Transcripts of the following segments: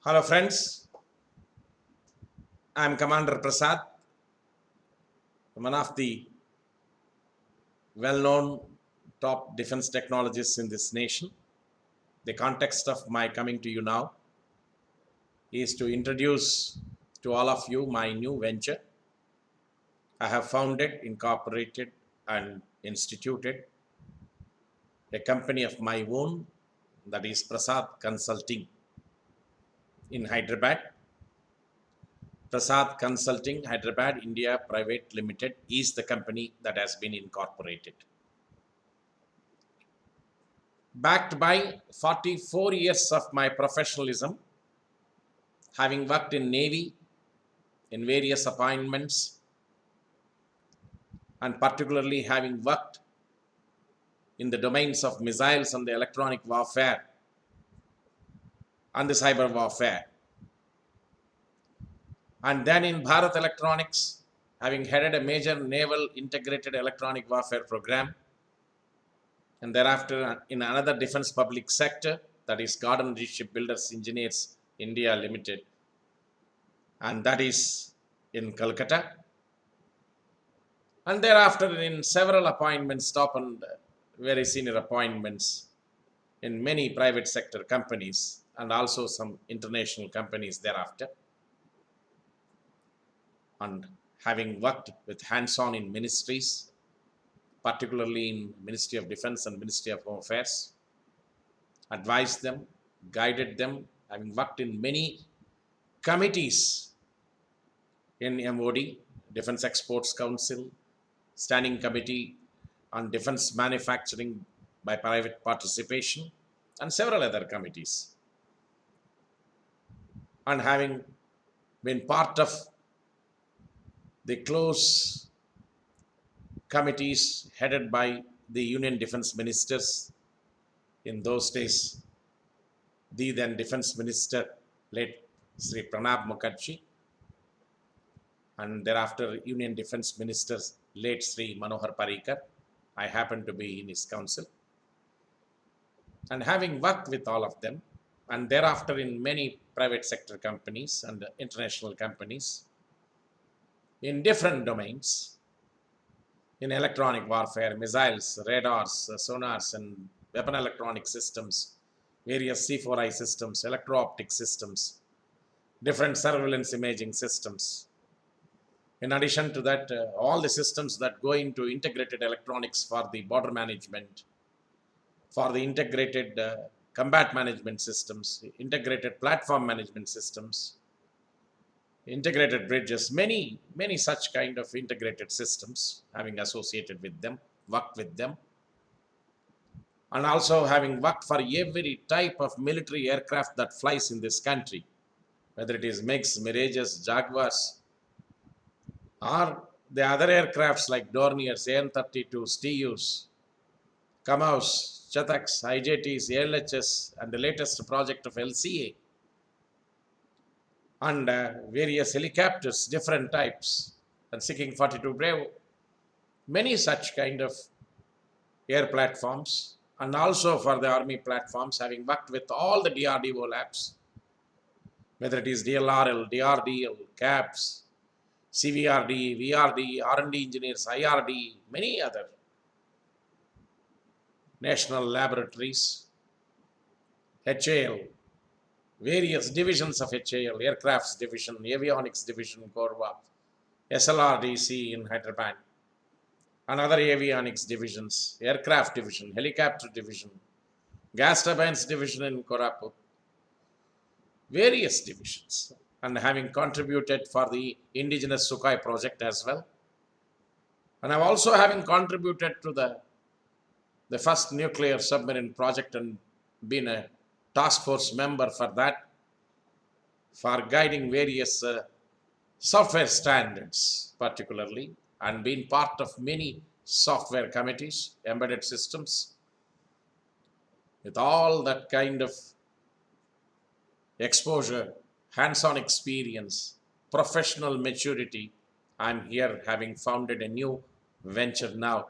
Hello friends, I am Commander Prasad, one of the well-known top defense technologists in this nation. The context of my coming to you now is to introduce to all of you my new venture. I have founded, incorporated and instituted a company of my own, that is Prasad Consulting in Hyderabad. Prasad Consulting, Hyderabad, India Private Limited is the company that has been incorporated. Backed by 44 years of my professionalism, having worked in Navy in various appointments, and particularly having worked in the domains of missiles and the electronic warfare and the cyber warfare. And then in Bharat Electronics, having headed a major naval integrated electronic warfare program, and thereafter in another defense public sector, that is Garden Shipbuilders Engineers India Limited, and that is in Calcutta. And thereafter in several appointments, top and very senior appointments in many private sector companies and also some international companies thereafter. And having worked with hands-on in ministries, particularly in Ministry of Defense and Ministry of Home Affairs, advised them, guided them, having worked in many committees in MOD, Defense Exports Council, Standing Committee on Defense Manufacturing by Private Participation, and several other committees. And having been part of the close committees headed by the Union Defense Ministers, in those days, the then Defense Minister, late Sri Pranab Mukherjee, and thereafter Union Defense Ministers, late Sri Manohar Parrikar. I happened to be in his council. And having worked with all of them, and thereafter in many private sector companies and international companies, in different domains, in electronic warfare, missiles, radars, sonars, and weapon electronic systems, various C4I systems, electro-optic systems, different surveillance imaging systems. In addition to that, all the systems that go into integrated electronics for the border management, for the integrated combat management systems, integrated platform management systems, integrated bridges, many such kind of integrated systems, having associated with them, worked with them, and also having worked for every type of military aircraft that flies in this country, whether it is MiGs, Mirages, Jaguars, or the other aircrafts like Dorniers, AN-32s, TUs, Kamavs, Chetaks, IJTs, ALHS, and the latest project of LCA, and various helicopters, different types, and Seeking 42 Bravo, many such kind of air platforms, and also for the army platforms, having worked with all the DRDO labs, whether it is DLRL, DRDL, CAPS, CVRD, VRD, R&D engineers, IRD, many other national laboratories, HAL, various divisions of HAL, aircrafts division, avionics division, Korwa, SLRDC in Hyderabad, and other avionics divisions, aircraft division, helicopter division, gas turbines division in Koraput, various divisions, and having contributed for the indigenous Sukhoi project as well. And I've also having contributed to the first nuclear submarine project and been a task force member for that, for guiding various software standards particularly, and been part of many software committees, embedded systems, with all that kind of exposure, hands-on experience, professional maturity. I'm here having founded a new venture now,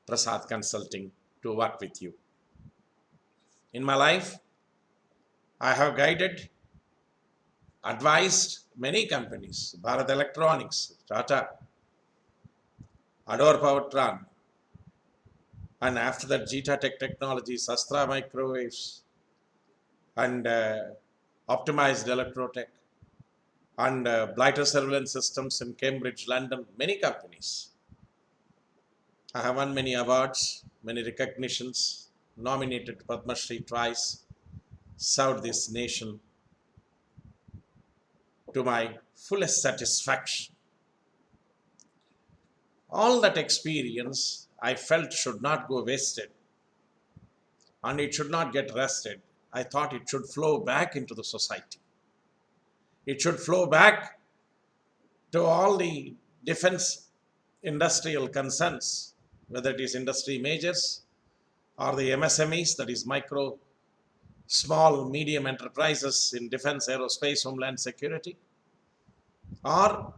Prasad Consulting, to work with you. In my life, I have guided advised many companies, Bharat Electronics, Tata, Ador Powertran, and after that Gita Tech Technologies, Astra Microwaves, and Optimized Electrotech, and Blighter Surveillance Systems in Cambridge, London, many companies. I have won many awards, many recognitions, nominated to Padma Shri twice, served this nation to my fullest satisfaction. All that experience I felt should not go wasted, and it should not get rested. I thought it should flow back into the society. It should flow back to all the defense industrial concerns, whether it is industry majors or the MSMEs, that is micro, small, medium enterprises in defense, aerospace, homeland security, or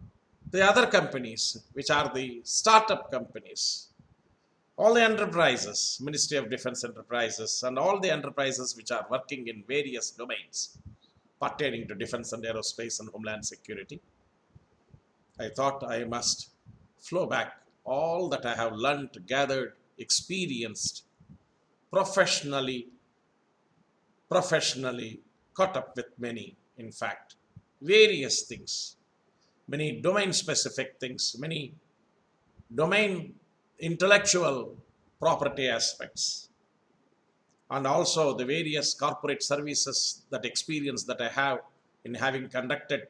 the other companies, which are the startup companies, all the enterprises, Ministry of Defense enterprises, and all the enterprises which are working in various domains pertaining to defense and aerospace and homeland security. I thought I must flow back all that I have learned, gathered, experienced, professionally caught up with many, in fact, various things, many domain specific things, many domain intellectual property aspects, and also the various corporate services, that experience that I have in having conducted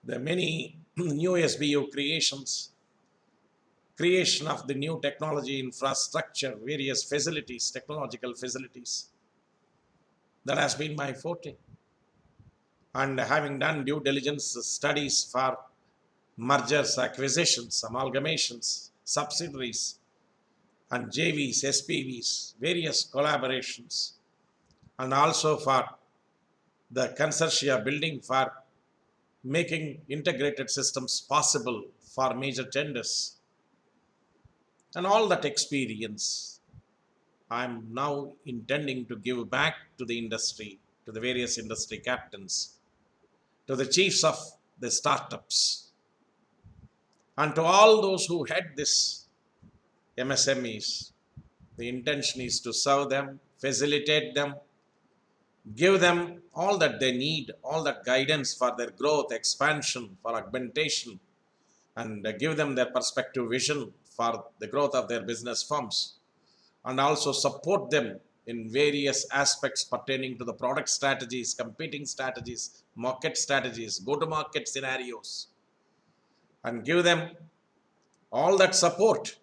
the many new SBU creations, creation of the new technology infrastructure, various facilities, technological facilities. That has been my forte. And having done due diligence studies for mergers, acquisitions, amalgamations, subsidiaries, and JVs, SPVs, various collaborations, and also for the consortia building for making integrated systems possible for major tenders. And all that experience, I'm now intending to give back to the industry, to the various industry captains, to the chiefs of the startups, and to all those who head this MSMEs. The intention is to serve them, facilitate them, give them all that they need, all that guidance for their growth, expansion, for augmentation, and give them their perspective vision for the growth of their business firms, and also support them in various aspects pertaining to the product strategies, competing strategies, market strategies, go-to-market scenarios, and give them all that support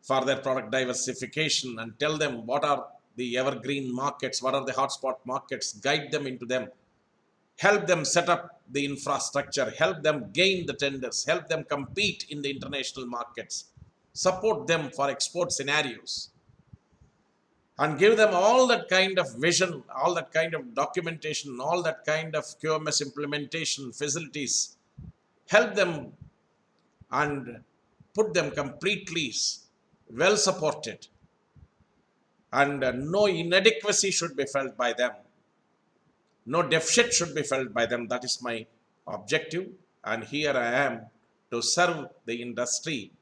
for their product diversification, and tell them what are the evergreen markets, what are the hotspot markets, guide them into them, help them set up the infrastructure, help them gain the tenders, help them compete in the international markets, support them for export scenarios, and give them all that kind of vision, all that kind of documentation, all that kind of QMS implementation facilities, help them and put them completely well supported, and no inadequacy should be felt by them, no deficit should be felt by them. That is my objective, and here I am to serve the industry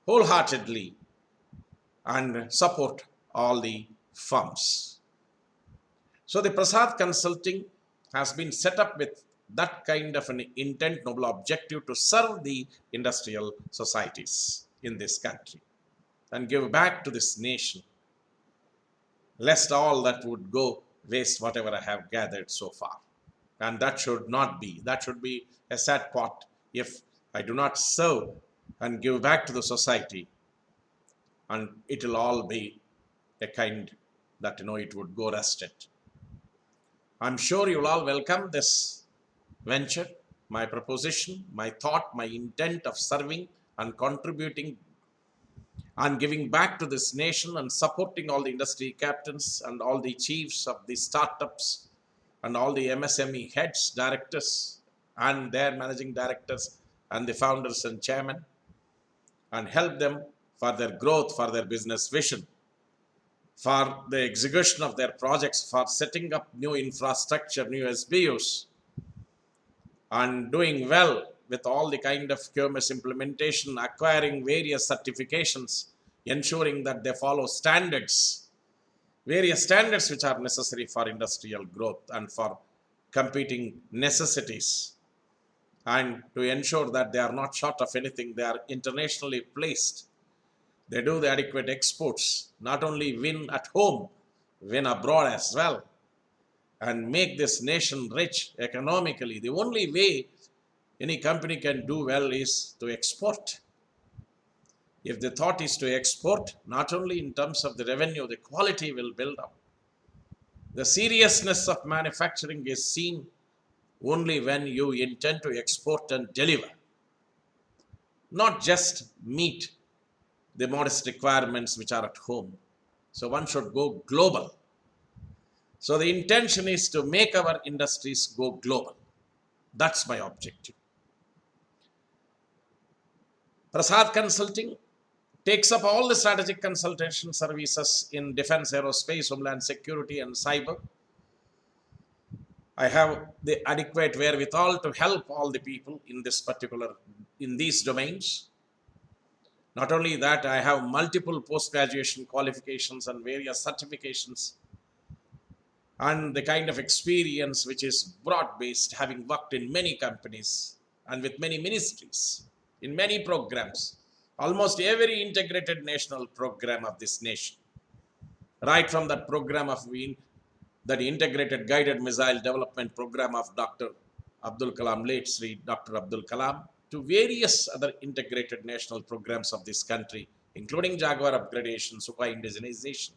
wholeheartedly and support all the firms. So the Prasad Consulting has been set up with that kind of an intent, noble objective to serve the industrial societies in this country and give back to this nation, lest all that would go waste, whatever I have gathered so far. And that should not be. That should be a sad part if I do not serve and give back to the society, and it will all be a kind that, it would go rusted. I'm sure you'll all welcome this venture, my proposition, my thought, my intent of serving and contributing and giving back to this nation and supporting all the industry captains and all the chiefs of the startups and all the MSME heads, directors and their managing directors and the founders and chairmen, and help them for their growth, for their business vision, for the execution of their projects, for setting up new infrastructure, new SBUs, and doing well with all the kind of QMS implementation, acquiring various certifications, ensuring that they follow standards, various standards which are necessary for industrial growth and for competing necessities, and to ensure that they are not short of anything, they are internationally placed. They do the adequate exports, not only win at home, win abroad as well, and make this nation rich economically. The only way any company can do well is to export. If the thought is to export, not only in terms of the revenue, the quality will build up. The seriousness of manufacturing is seen only when you intend to export and deliver, not just meet the modest requirements which are at home. So one should go global. So the intention is to make our industries go global. That's my objective. Prasad Consulting takes up all the strategic consultation services in defense, aerospace, homeland security, and cyber. I have the adequate wherewithal to help all the people in these domains. Not only that, I have multiple post-graduation qualifications and various certifications, and the kind of experience which is broad-based, having worked in many companies and with many ministries, in many programs, almost every integrated national program of this nation, right from that program of that integrated guided missile development program of Dr. Abdul Kalam, late Sri Dr. Abdul Kalam, to various other integrated national programs of this country, including Jaguar upgradation, Sukhoi indigenization,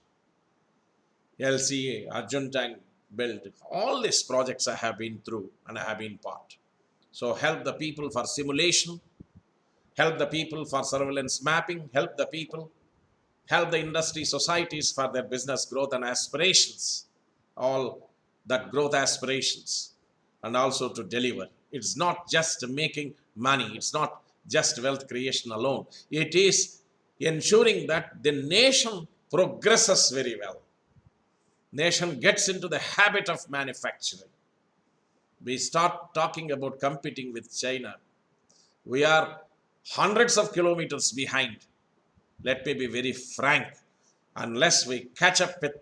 LCA, Arjun tank build. All these projects I have been through and I have been part. So help the people for simulation, help the people for surveillance mapping, help the people, help the industry societies for their business growth and aspirations, all that growth aspirations, and also to deliver. It's not just making money, it's not just wealth creation alone. It is ensuring that the nation progresses very well. Nation gets into the habit of manufacturing. We start talking about competing with China. We are hundreds of kilometers behind. Let me be very frank. Unless we catch up with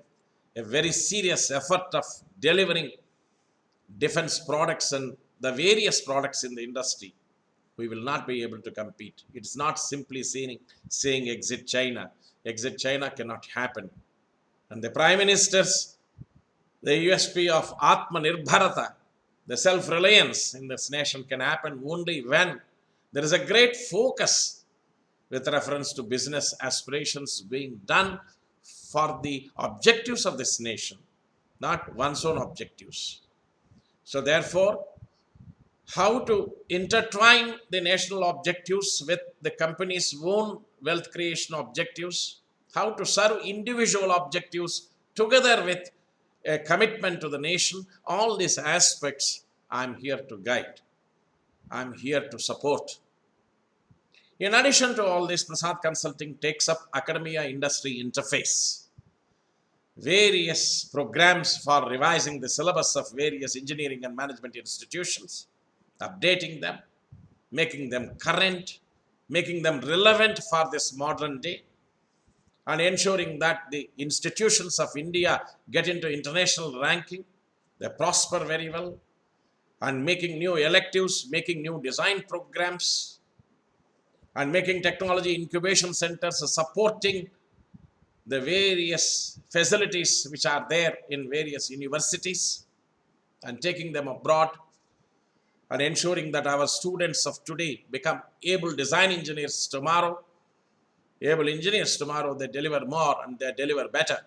a very serious effort of delivering defense products and the various products in the industry, we will not be able to compete. It's not simply saying exit China. Exit China cannot happen. And the Prime Minister's, the USP of Atmanirbharata, the self-reliance in this nation can happen only when there is a great focus with reference to business aspirations being done for the objectives of this nation, not one's own objectives. So therefore, how to intertwine the national objectives with the company's own wealth creation objectives, how to serve individual objectives together with a commitment to the nation, all these aspects I'm here to guide. I'm here to support. In addition to all this, Prasad Consulting takes up academia-industry interface, various programs for revising the syllabus of various engineering and management institutions, updating them, making them current, making them relevant for this modern day, and ensuring that the institutions of India get into international ranking, they prosper very well, and making new electives, making new design programs, and making technology incubation centers, supporting the various facilities which are there in various universities and taking them abroad, and ensuring that our students of today become able design engineers tomorrow. Able engineers tomorrow, they deliver more and they deliver better.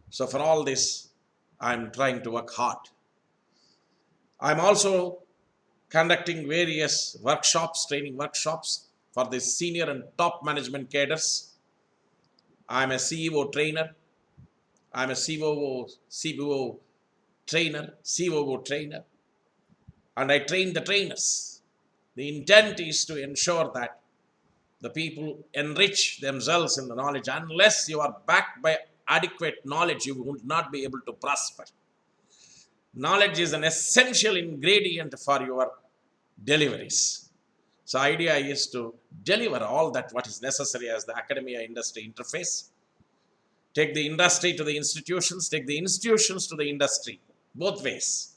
So for all this, I'm trying to work hard. I'm also conducting various workshops, training workshops for the senior and top management cadres. I'm a CEO trainer. I'm a COO trainer, COO trainer. And I train the trainers. The intent is to ensure that the people enrich themselves in the knowledge. Unless you are backed by adequate knowledge, you will not be able to prosper. Knowledge is an essential ingredient for your deliveries. So idea is to deliver all that what is necessary as the academia industry interface. Take the industry to the institutions, take the institutions to the industry, both ways.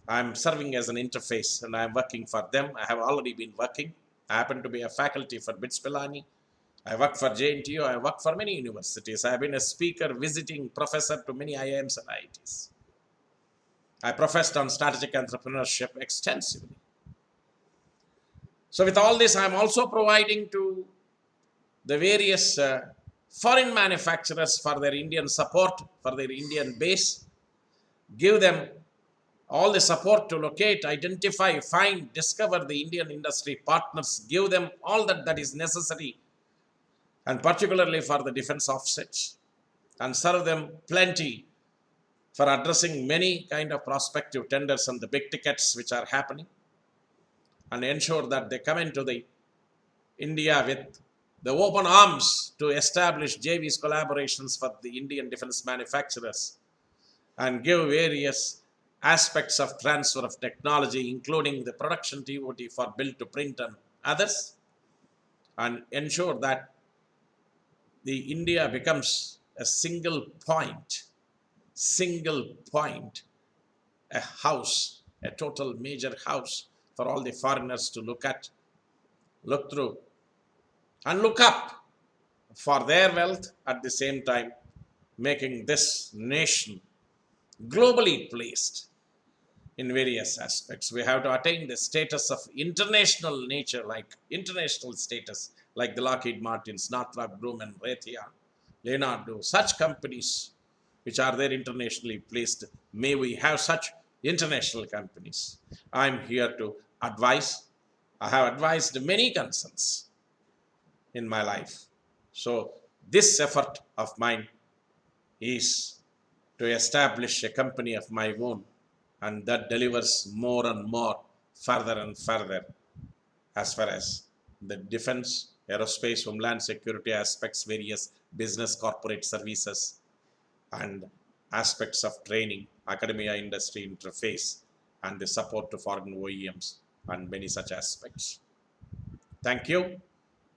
I'm serving as an interface and I'm working for them. I have already been working. I happen to be a faculty for BITS Pilani. I work for JNTU. I work for many universities. I have been a speaker, visiting professor to many IIMs and IITs. I professed on strategic entrepreneurship extensively. So with all this, I'm also providing to the various foreign manufacturers for their Indian support, for their Indian base, give them all the support to locate, identify, find, discover the Indian industry partners, give them all that is necessary, and particularly for the defense offsets, and serve them plenty for addressing many kind of prospective tenders and the big tickets which are happening, and ensure that they come into the India with the open arms to establish JVs collaborations for the Indian defense manufacturers and give various aspects of transfer of technology, including the production TOT for build to print and others, and ensure that the India becomes a single point, a house, a total major house for all the foreigners to look at, look through, and look up for their wealth, at the same time making this nation globally placed in various aspects. We have to attain the status of international nature, like international status, like the Lockheed Martins, Northrop Grumman, Raytheon, Leonardo, such companies which are there internationally placed. May we have such international companies. I'm here to advise. I have advised many concerns in my life. So this effort of mine is to establish a company of my own, and that delivers more and more, further and further, as far as the defense, aerospace, homeland security aspects, various business corporate services, and aspects of training, academia industry interface, and the support to foreign OEMs, and many such aspects. Thank you.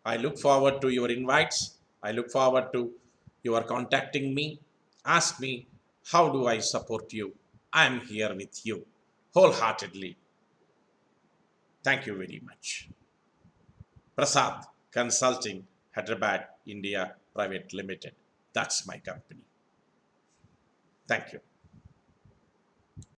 I look forward to your invites. I look forward to your contacting me. Ask me, how do I support you? I am here with you wholeheartedly. Thank you very much. Prasad Consulting, Hyderabad, India Private Limited. That's my company. Thank you.